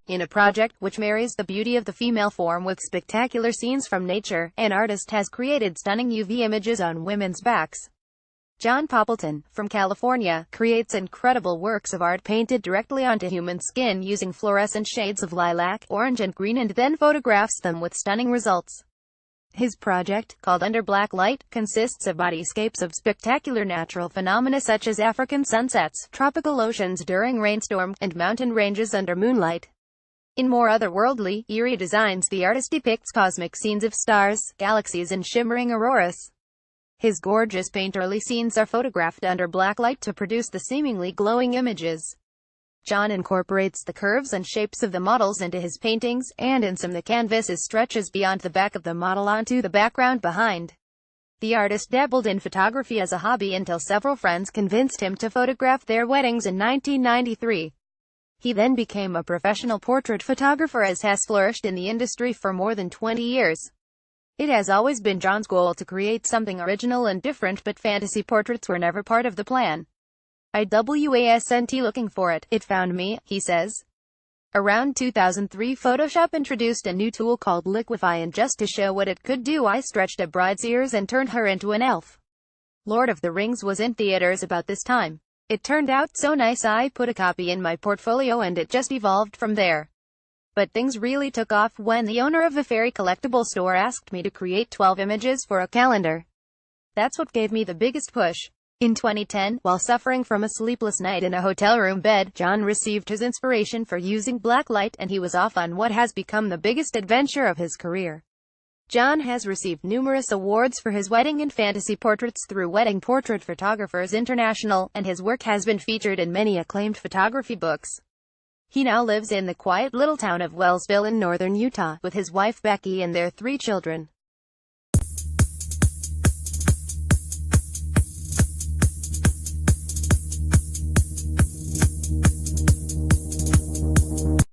In a project which marries the beauty of the female form with spectacular scenes from nature, an artist has created stunning UV images on women's backs. John Poppleton, from California, creates incredible works of art painted directly onto human skin using fluorescent shades of lilac, orange and green, and then photographs them with stunning results. His project, called Under Black Light, consists of bodyscapes of spectacular natural phenomena such as African sunsets, tropical oceans during rainstorm, and mountain ranges under moonlight. In more otherworldly, eerie designs, the artist depicts cosmic scenes of stars, galaxies, and shimmering auroras. His gorgeous painterly scenes are photographed under black light to produce the seemingly glowing images. John incorporates the curves and shapes of the models into his paintings, and in some the canvas stretches beyond the back of the model onto the background behind. The artist dabbled in photography as a hobby until several friends convinced him to photograph their weddings in 1993. He then became a professional portrait photographer and has flourished in the industry for more than 20 years. It has always been John's goal to create something original and different, but fantasy portraits were never part of the plan. I wasn't looking for it, it found me, he says. Around 2003, Photoshop introduced a new tool called Liquify, and just to show what it could do, I stretched a bride's ears and turned her into an elf. Lord of the Rings was in theaters about this time. It turned out so nice I put a copy in my portfolio and it just evolved from there. But things really took off when the owner of a fairy collectible store asked me to create 12 images for a calendar. That's what gave me the biggest push. In 2010, while suffering from a sleepless night in a hotel room bed, John received his inspiration for using black light, and he was off on what has become the biggest adventure of his career. John has received numerous awards for his wedding and fantasy portraits through Wedding Portrait Photographers International, and his work has been featured in many acclaimed photography books. He now lives in the quiet little town of Wellsville in northern Utah, with his wife Becky and their 3 children.